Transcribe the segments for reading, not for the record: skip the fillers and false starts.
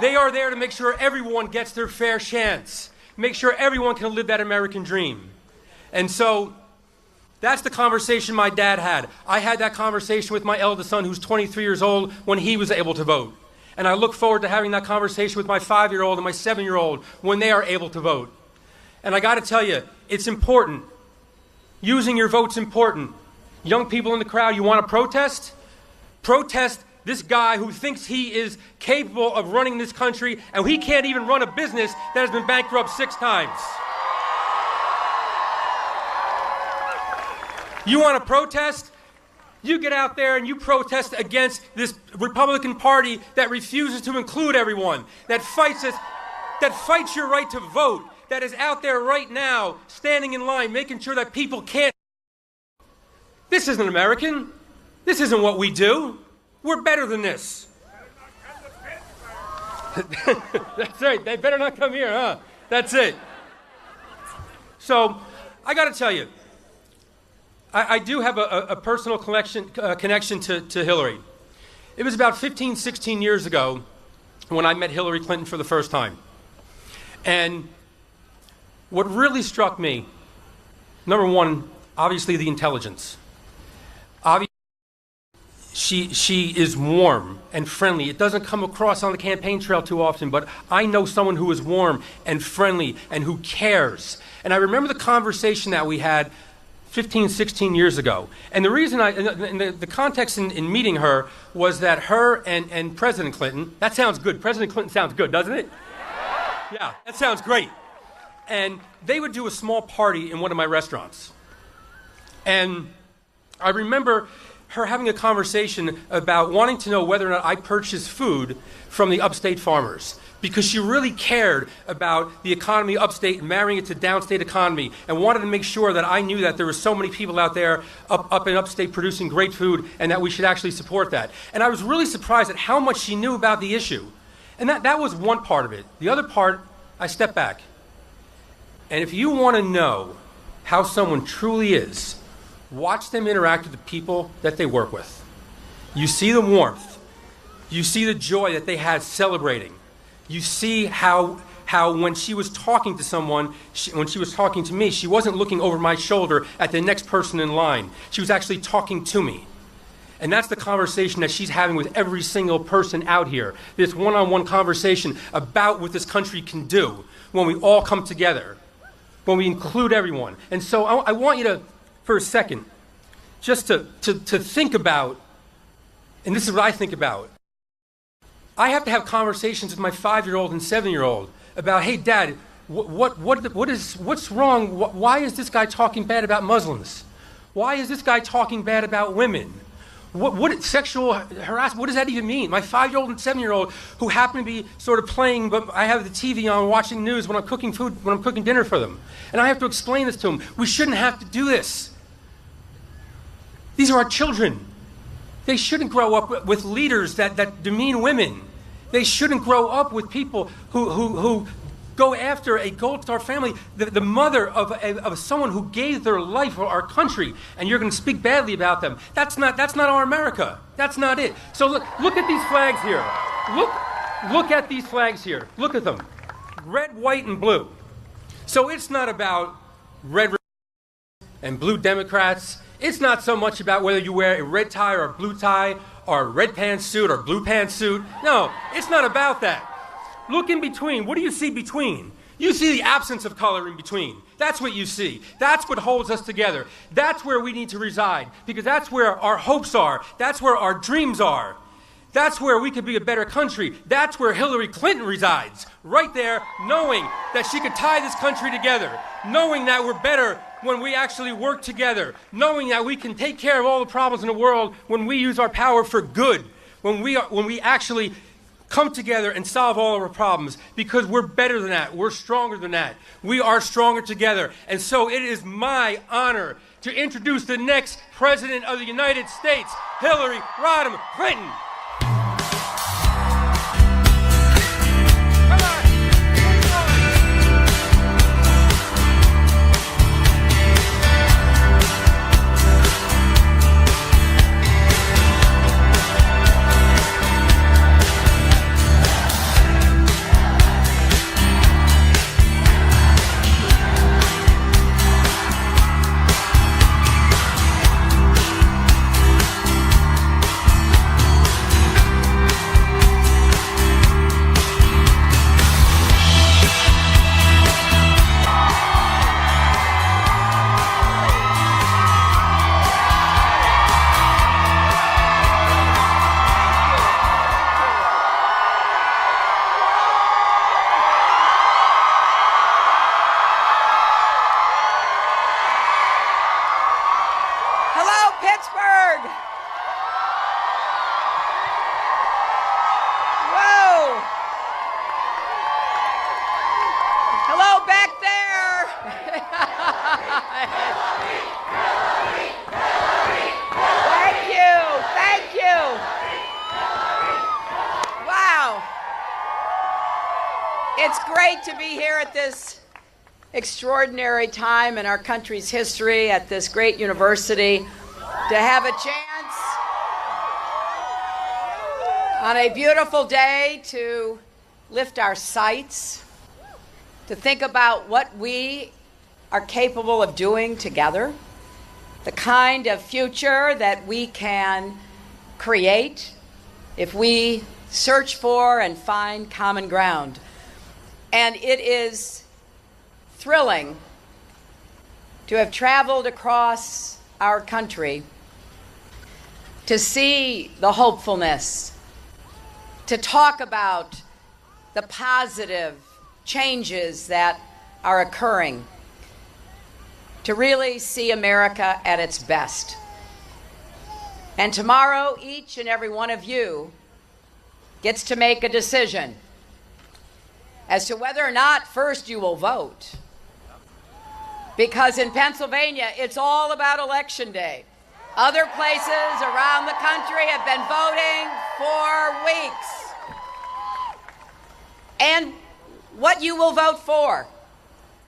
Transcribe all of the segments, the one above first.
They are there to make sure everyone gets their fair chance, make sure everyone can live that American dream. And so that's the conversation my dad had. I had that conversation with my eldest son, who's 23 years old, when he was able to vote. And I look forward to having that conversation with my 5-year-old and my 7-year-old when they are able to vote. And I got to tell you, it's important. Using your vote's important. Young people in the crowd, you want to protest? Protest this guy who thinks he is capable of running this country, and he can't even run a business that has been bankrupt 6 times. You want to protest? You get out there and you protest against this Republican Party that refuses to include everyone, that fights your right to vote, that is out there right now, standing in line, making sure that people can't. This isn't American. This isn't what we do. We're better than this. That's right. They better not come here, huh? That's it. So, I got to tell you, I do have a personal connection to Hillary. It was about 15, 16 years ago when I met Hillary Clinton for the first time. And what really struck me, number one, obviously the intelligence. Obviously, she is warm and friendly. It doesn't come across on the campaign trail too often, but I know someone who is warm and friendly and who cares. And I remember the conversation that we had 15, 16 years ago. And the reason the context in meeting her was that her and President Clinton, that sounds good. President Clinton sounds good, doesn't it? Yeah, that sounds great. And they would do a small party in one of my restaurants. And I remember her having a conversation about wanting to know whether or not I purchased food from the upstate farmers, because she really cared about the economy upstate and marrying it to downstate economy, and wanted to make sure that I knew that there were so many people out there up in upstate producing great food, and that we should actually support that. And I was really surprised at how much she knew about the issue. And that was one part of it. The other part, I stepped back. And if you want to know how someone truly is, watch them interact with the people that they work with. You see the warmth. You see the joy that they had celebrating. You see how when she was talking to someone, when she was talking to me, she wasn't looking over my shoulder at the next person in line. She was actually talking to me. And that's the conversation that she's having with every single person out here. This one-on-one conversation about what this country can do when we all come together, when we include everyone. And so I want you to, for a second, just to think about, and this is what I think about. I have to have conversations with my 5-year-old and 7-year-old about, hey, Dad, what's wrong? Why is this guy talking bad about Muslims? Why is this guy talking bad about women? What sexual harassment, what does that even mean? My 5-year-old and 7-year-old who happen to be sort of playing, but I have the TV on watching news when I'm cooking food, when I'm cooking dinner for them. And I have to explain this to them. We shouldn't have to do this. These are our children. They shouldn't grow up with leaders that demean women. They shouldn't grow up with people who go after a Gold Star family, the mother of someone who gave their life for our country, and you're going to speak badly about them. That's not our America. That's not it. So look at these flags here. Look at these flags here. Look at them. Red, white, and blue. So it's not about red and blue Democrats. It's not so much about whether you wear a red tie or a blue tie or a red pantsuit or a blue pantsuit. No, it's not about that. Look in between. What do you see between? You see the absence of color in between. That's what you see. That's what holds us together. That's where we need to reside, because that's where our hopes are. That's where our dreams are. That's where we could be a better country. That's where Hillary Clinton resides, right there, knowing that she could tie this country together, knowing that we're better when we actually work together, knowing that we can take care of all the problems in the world when we use our power for good, when we actually come together and solve all of our problems, because we're better than that. We're stronger than that. We are stronger together. And so it is my honor to introduce the next President of the United States, Hillary Rodham Clinton. It's great to be here at this extraordinary time in our country's history, at this great university, to have a chance on a beautiful day to lift our sights, to think about what we are capable of doing together, the kind of future that we can create if we search for and find common ground. And it is thrilling to have traveled across our country to see the hopefulness, to talk about the positive changes that are occurring, to really see America at its best. And tomorrow, each and every one of you gets to make a decision as to whether or not first you will vote. Because in Pennsylvania, it's all about Election Day. Other places around the country have been voting for weeks. And what you will vote for.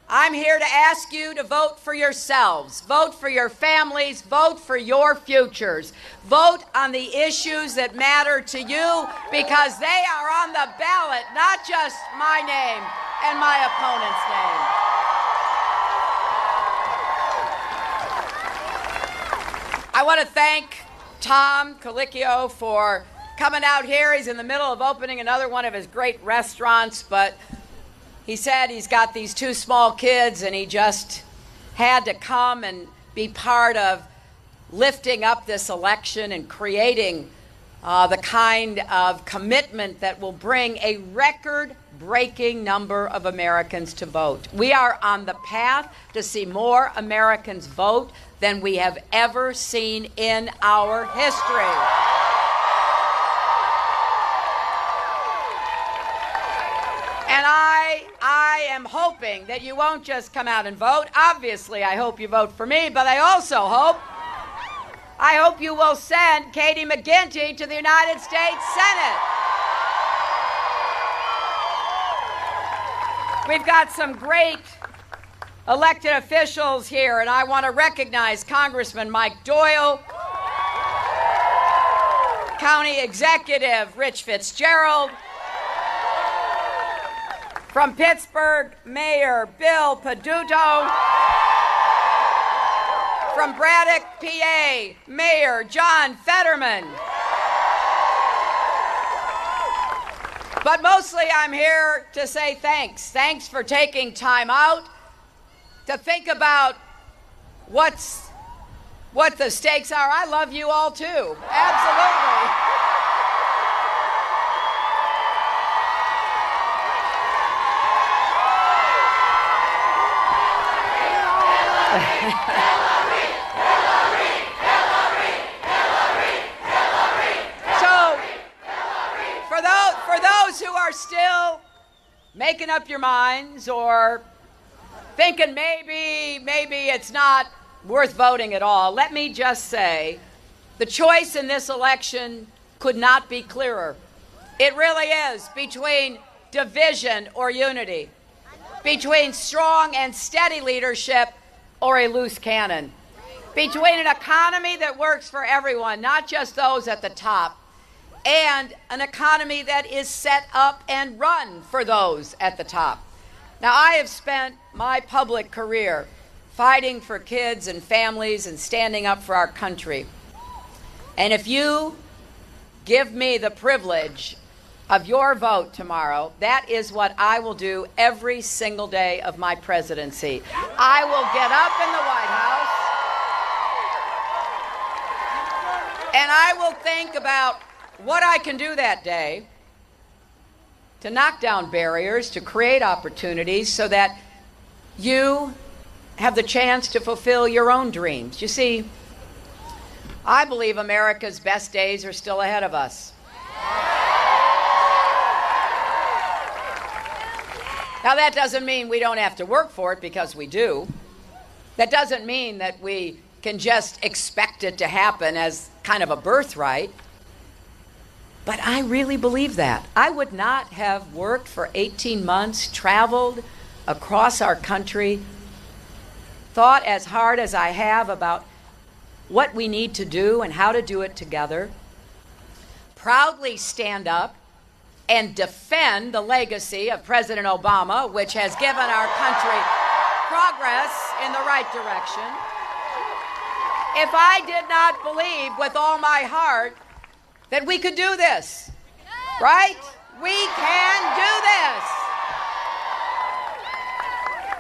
I'm here to ask you to vote for yourselves, vote for your families, vote for your futures. Vote on the issues that matter to you, because they are on the ballot, not just my name and my opponent's name. I want to thank Tom Colicchio for coming out here. He's in the middle of opening another one of his great restaurants, but he said he's got these two small kids and he just had to come and be part of lifting up this election and creating the kind of commitment that will bring a record-breaking number of Americans to vote. We are on the path to see more Americans vote than we have ever seen in our history. And I am hoping that you won't just come out and vote. Obviously, I hope you vote for me, but I also hope you will send Katie McGinty to the United States Senate. We've got some great elected officials here, and I want to recognize Congressman Mike Doyle, County Executive Rich Fitzgerald, from Pittsburgh, Mayor Bill Peduto, from Braddock, PA, Mayor John Fetterman. But mostly I'm here to say thanks. Thanks for taking time out to think about what the stakes are. I love you all too, absolutely. So, for those who are still making up your minds or thinking maybe it's not worth voting at all, let me just say the choice in this election could not be clearer. It really is between division or unity, between strong and steady leadership or a loose cannon, between an economy that works for everyone, not just those at the top, and an economy that is set up and run for those at the top. Now, I have spent my public career fighting for kids and families and standing up for our country. And if you give me the privilege of your vote tomorrow, that is what I will do every single day of my presidency. I will get up in the White House and I will think about what I can do that day to knock down barriers, to create opportunities so that you have the chance to fulfill your own dreams. You see, I believe America's best days are still ahead of us. Now, that doesn't mean we don't have to work for it, because we do. That doesn't mean that we can just expect it to happen as kind of a birthright. But I really believe that. I would not have worked for 18 months, traveled across our country, thought as hard as I have about what we need to do and how to do it together, proudly stand up and defend the legacy of President Obama, which has given our country progress in the right direction. If I did not believe with all my heart that we could do this, right? We can do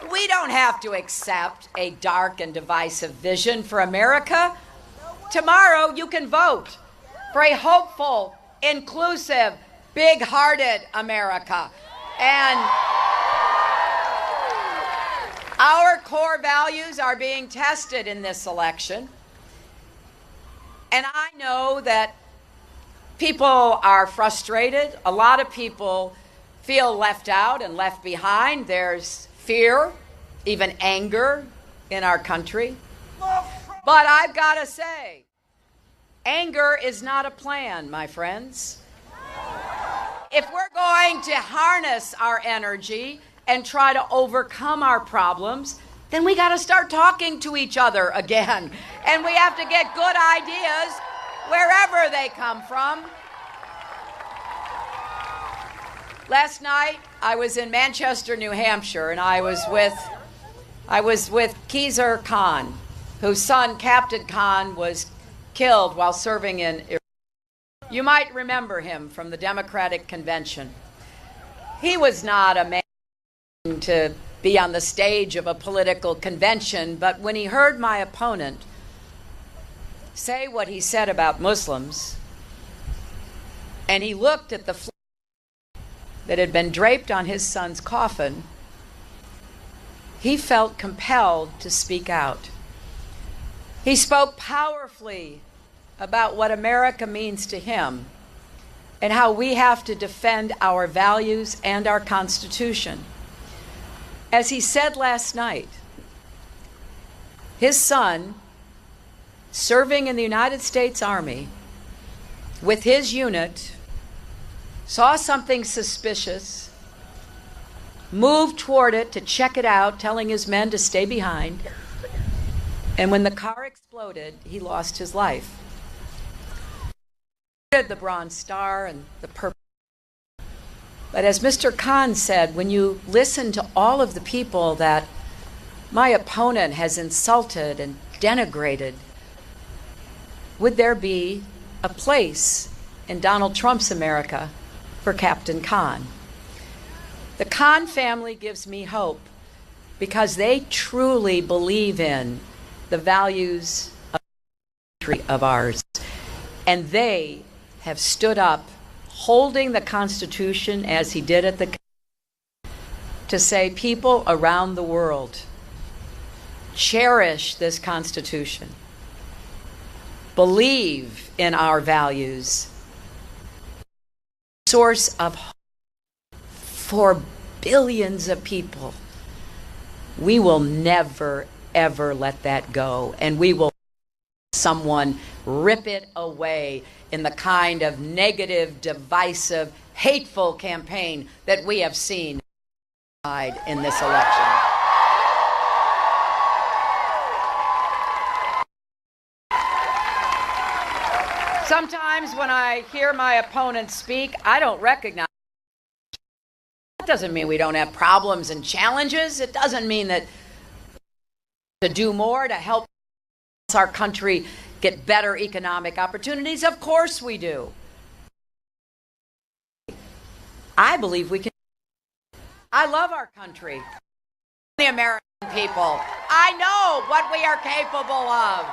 this. We don't have to accept a dark and divisive vision for America. Tomorrow you can vote for a hopeful, inclusive, big-hearted America. And our core values are being tested in this election. And I know that people are frustrated. A lot of people feel left out and left behind. There's fear, even anger in our country. But I've got to say, anger is not a plan, my friends. If we're going to harness our energy and try to overcome our problems, then we got to start talking to each other again. And we have to get good ideas wherever they come from. Last night, I was in Manchester, New Hampshire, and I was with Khizr Khan, whose son, Captain Khan, was killed while serving in Iraq. You might remember him from the Democratic Convention. He was not a man to be on the stage of a political convention, but when he heard my opponent say what he said about Muslims, and he looked at the flag that had been draped on his son's coffin, he felt compelled to speak out. He spoke powerfully about what America means to him and how we have to defend our values and our Constitution. As he said last night, his son, serving in the United States Army with his unit, saw something suspicious, moved toward it to check it out, telling his men to stay behind. And when the car exploded, he lost his life. The Bronze Star and the Purple. But as Mr. Khan said, when you listen to all of the people that my opponent has insulted and denigrated, would there be a place in Donald Trump's America for Captain Khan? The Khan family gives me hope because they truly believe in the values of the country of ours. And they have stood up holding the Constitution as he did at the to say, people around the world, cherish this Constitution, believe in our values, source of hope for billions of people. We will never, ever let that go, and we will someone rip it away in the kind of negative, divisive, hateful campaign that we have seen in this election. Sometimes when I hear my opponents speak, I don't recognize. That doesn't mean we don't have problems and challenges. It doesn't mean that to do more to help our country get better economic opportunities. Of course we do. I believe we can. I love our country, the American people. I know what we are capable of.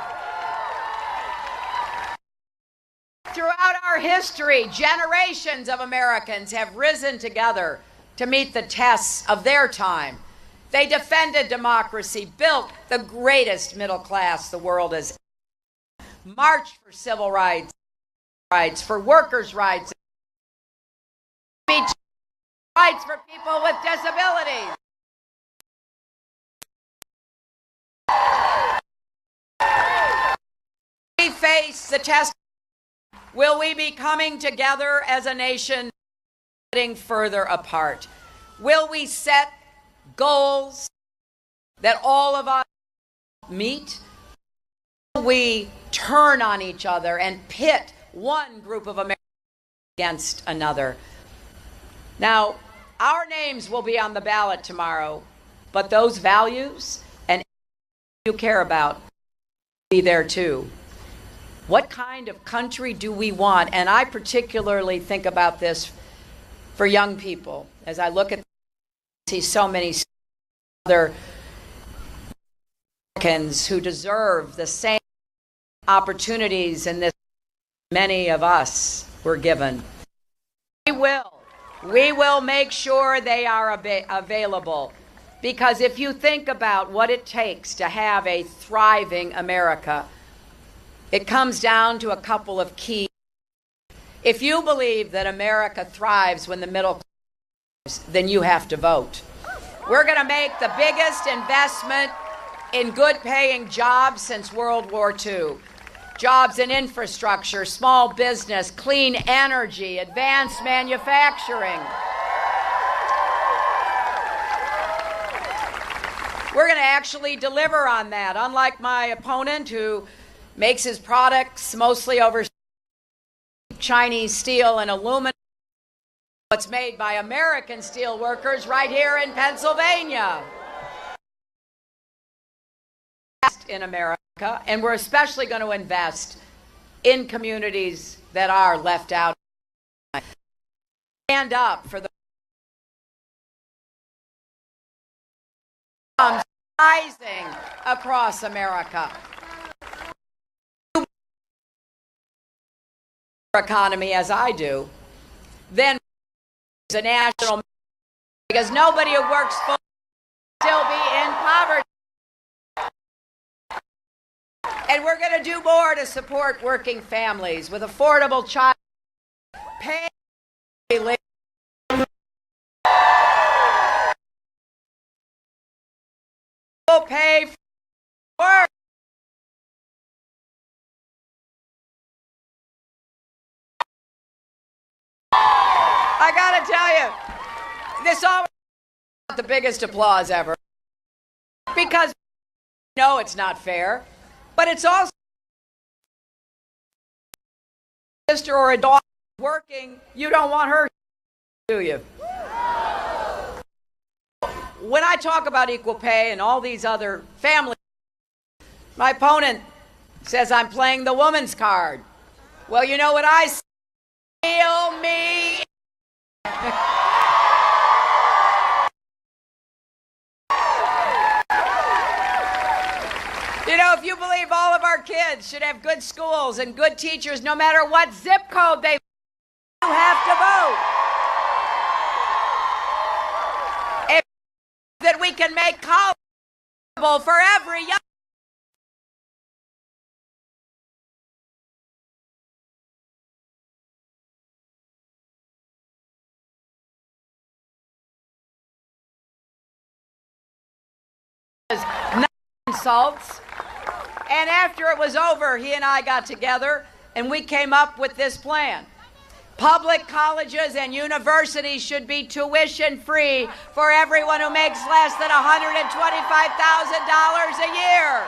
Throughout our history, generations of Americans have risen together to meet the tests of their time. They defended democracy, built the greatest middle class the world has ever, marched for civil rights, for workers' rights, rights for people with disabilities. We face the test Will we be coming together as a nation, getting further apart? Will we set goals that all of us meet? Will we turn on each other and pit one group of Americans against another? Now, our names will be on the ballot tomorrow, but those values and you care about will be there too. What kind of country do we want? And I particularly think about this for young people. As I look at see so many other Americans who deserve the same opportunities and this many of us were given. We will make sure they are available, because if you think about what it takes to have a thriving America, it comes down to a couple of keys. If you believe that America thrives when the middle class, then you have to vote. We're going to make the biggest investment in good-paying jobs since World War II. Jobs in infrastructure, small business, clean energy, advanced manufacturing. We're going to actually deliver on that, unlike my opponent who makes his products mostly over Chinese steel and aluminum. What's made by American steel workers right here in Pennsylvania. In America, and we're especially going to invest in communities that are left out. Stand up for the rising across America. Economy as I do, then it's a national, because nobody who works full still be in poverty. And we're going to do more to support working families with affordable child pay. Will pay for work. I got to tell you, this always got the biggest applause ever, because no, it's not fair. But it's also a sister or a daughter working, you don't want her, do you? When I talk about equal pay and all these other families, my opponent says I'm playing the woman's card. Well, you know what I say? Feel me. You know, if you believe all of our kids should have good schools and good teachers, no matter what zip code they you have to vote. If that we can make college for every young insults. And after it was over, he and I got together and we came up with this plan. Public colleges and universities should be tuition free for everyone who makes less than $125,000 a year.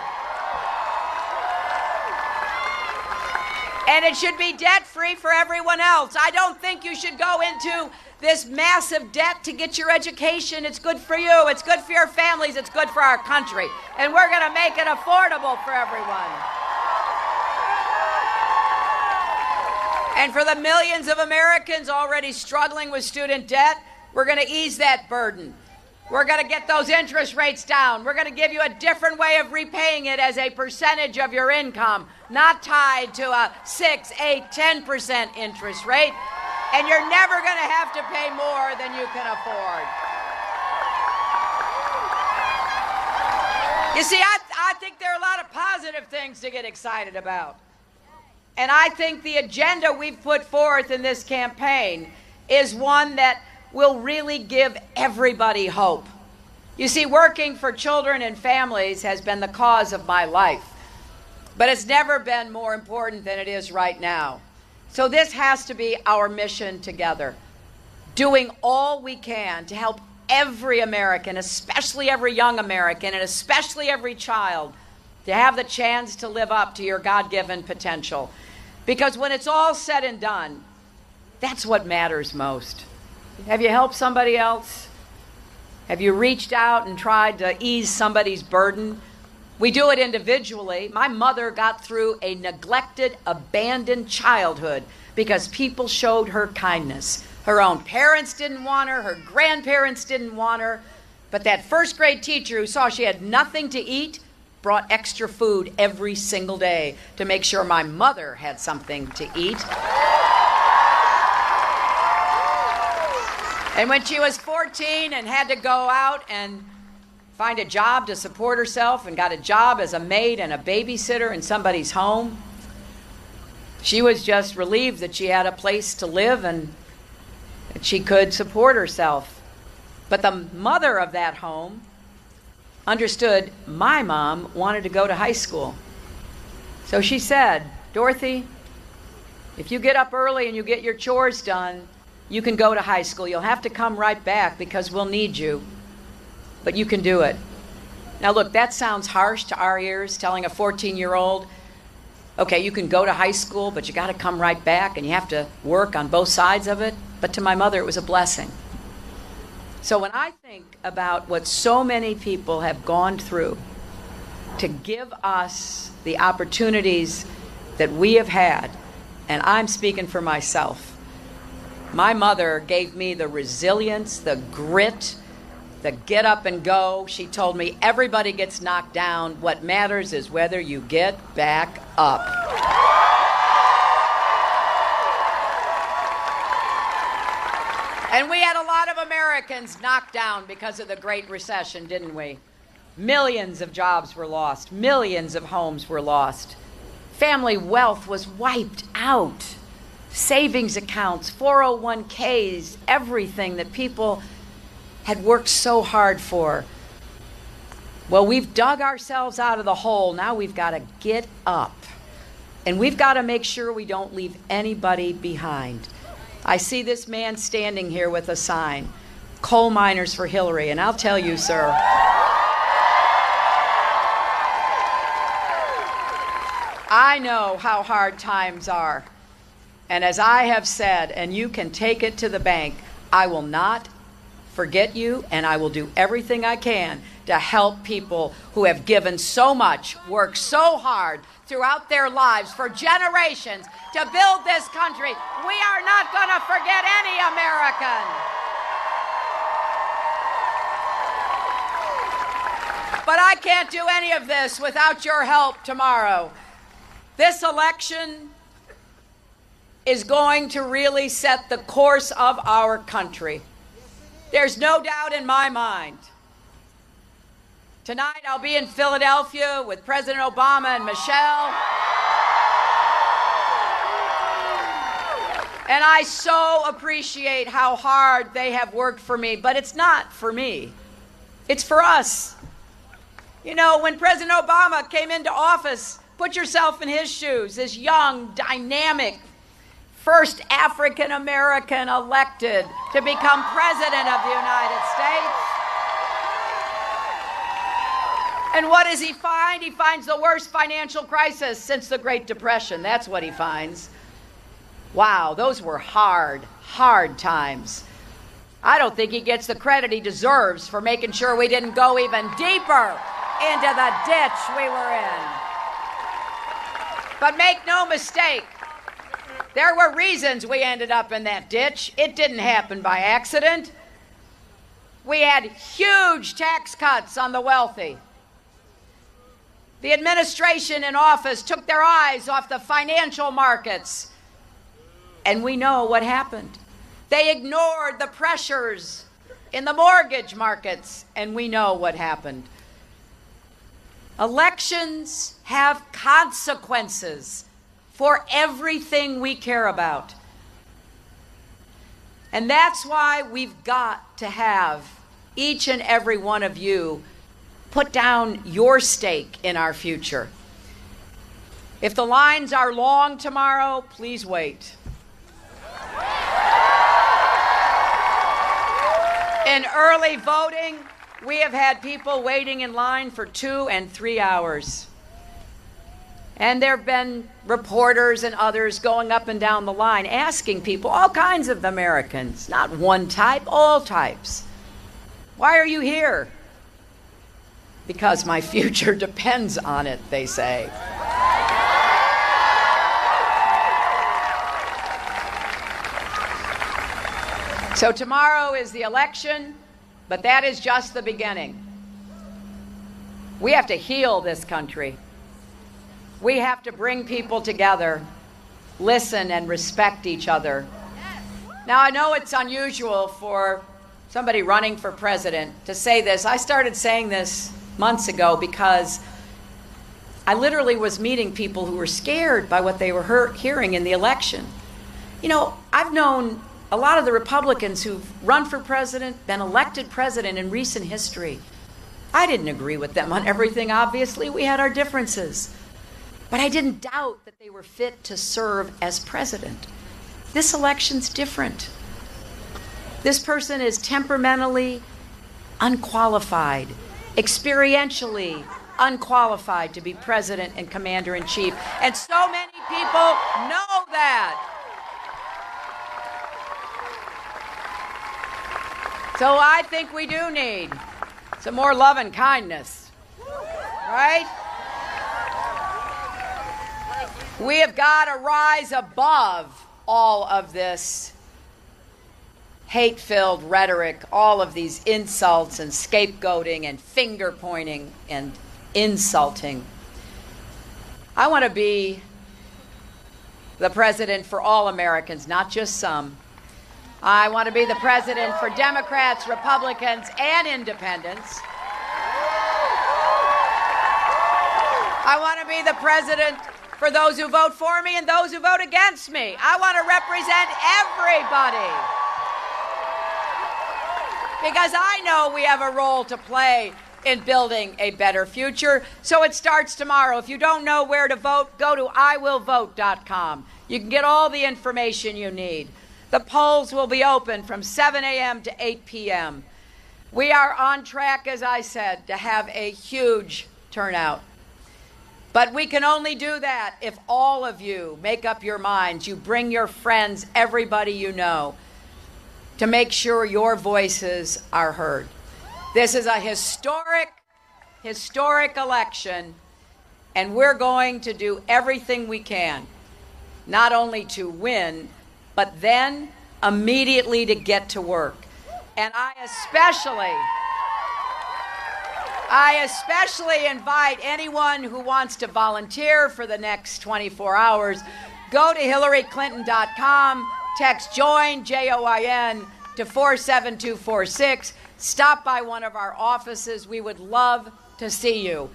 And it should be debt free for everyone else. I don't think you should go into this massive debt to get your education. It's good for you. It's good for your families. It's good for our country. And we're going to make it affordable for everyone. And for the millions of Americans already struggling with student debt, we're going to ease that burden. We're going to get those interest rates down. We're going to give you a different way of repaying it as a percentage of your income, not tied to a 6, 8, 10% interest rate. And you're never going to have to pay more than you can afford. You see, I think there are a lot of positive things to get excited about. And I think the agenda we've put forth in this campaign is one that will really give everybody hope. You see, working for children and families has been the cause of my life, but it's never been more important than it is right now. So this has to be our mission together, doing all we can to help every American, especially every young American, and especially every child, to have the chance to live up to your God-given potential. Because when it's all said and done, that's what matters most. Have you helped somebody else? Have you reached out and tried to ease somebody's burden? We do it individually. My mother got through a neglected, abandoned childhood because people showed her kindness. Her own parents didn't want her, her grandparents didn't want her, but that first grade teacher who saw she had nothing to eat brought extra food every single day to make sure my mother had something to eat. And when she was 14 and had to go out and find a job to support herself and got a job as a maid and a babysitter in somebody's home, she was just relieved that she had a place to live and that she could support herself. But the mother of that home understood my mom wanted to go to high school. So she said, Dorothy, if you get up early and you get your chores done, you can go to high school. You'll have to come right back because we'll need you, but you can do it. Now look, that sounds harsh to our ears, telling a 14-year-old, okay, you can go to high school, but you got to come right back and you have to work on both sides of it. But to my mother, it was a blessing. So when I think about what so many people have gone through to give us the opportunities that we have had, and I'm speaking for myself, my mother gave me the resilience, the grit, the get up and go. She told me everybody gets knocked down. What matters is whether you get back up. And we had a lot of Americans knocked down because of the Great Recession, didn't we? Millions of jobs were lost. Millions of homes were lost. Family wealth was wiped out. Savings accounts, 401ks, everything that people had worked so hard for. Well, we've dug ourselves out of the hole. Now we've got to get up. And we've got to make sure we don't leave anybody behind. I see this man standing here with a sign, Coal Miners for Hillary. And I'll tell you, sir, I know how hard times are. And as I have said, and you can take it to the bank, I will not forget you, and I will do everything I can to help people who have given so much, worked so hard throughout their lives for generations to build this country. We are not going to forget any American. But I can't do any of this without your help tomorrow. This election is going to really set the course of our country. There's no doubt in my mind. Tonight I'll be in Philadelphia with President Obama and Michelle. And I so appreciate how hard they have worked for me, but it's not for me. It's for us. You know, when President Obama came into office, put yourself in his shoes, this young, dynamic, first African American elected to become president of the United States. And what does he find? He finds the worst financial crisis since the Great Depression. That's what he finds. Wow, those were hard, hard times. I don't think he gets the credit he deserves for making sure we didn't go even deeper into the ditch we were in. But make no mistake, there were reasons we ended up in that ditch. It didn't happen by accident. We had huge tax cuts on the wealthy. The administration in office took their eyes off the financial markets. And we know what happened. They ignored the pressures in the mortgage markets, and we know what happened. Elections have consequences for everything we care about. And that's why we've got to have each and every one of you put down your stake in our future. If the lines are long tomorrow, please wait. In early voting, we have had people waiting in line for 2 and 3 hours. And there have been reporters and others going up and down the line asking people, all kinds of Americans, not one type, all types, why are you here? Because my future depends on it, they say. So tomorrow is the election, but that is just the beginning. We have to heal this country. We have to bring people together, listen and respect each other. Now, I know it's unusual for somebody running for president to say this. I started saying this months ago because I literally was meeting people who were scared by what they were hearing in the election. You know, I've known a lot of the Republicans who've run for president, been elected president in recent history. I didn't agree with them on everything, obviously. We had our differences. But I didn't doubt that they were fit to serve as president. This election's different. This person is temperamentally unqualified, experientially unqualified to be president and commander-in-chief. And so many people know that. So I think we do need some more love and kindness, right? We have got to rise above all of this hate-filled rhetoric, all of these insults and scapegoating and finger-pointing and insulting. I want to be the president for all Americans, not just some. I want to be the president for Democrats, Republicans, and independents. I want to be the president for those who vote for me and those who vote against me. I want to represent everybody. Because I know we have a role to play in building a better future. So it starts tomorrow. If you don't know where to vote, go to iwillvote.com. You can get all the information you need. The polls will be open from 7 a.m. to 8 p.m. We are on track, as I said, to have a huge turnout. But we can only do that if all of you make up your minds. You bring your friends, everybody you know, to make sure your voices are heard. This is a historic election, and we're going to do everything we can, not only to win, but then immediately to get to work. And I especially invite anyone who wants to volunteer for the next 24 hours. Go to HillaryClinton.com, text JOIN, J-O-I-N, to 47246. Stop by one of our offices. We would love to see you.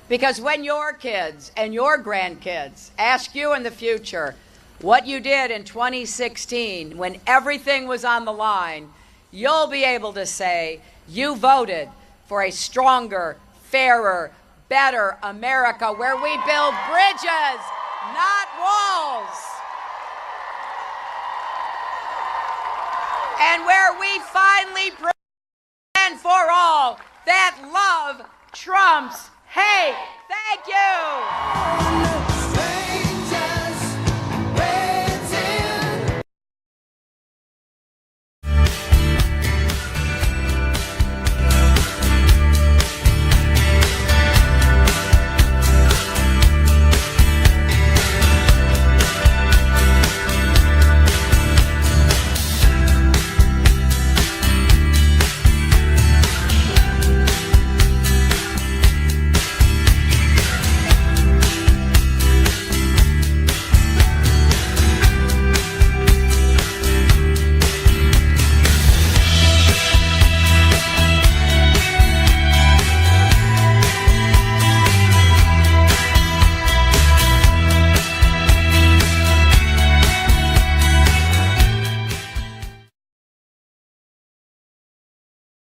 Because when your kids and your grandkids ask you in the future what you did in 2016 when everything was on the line, you'll be able to say you voted for a stronger, fairer, better America where we build bridges, not walls. And where we finally bring and for all that love trumps hate. Thank you.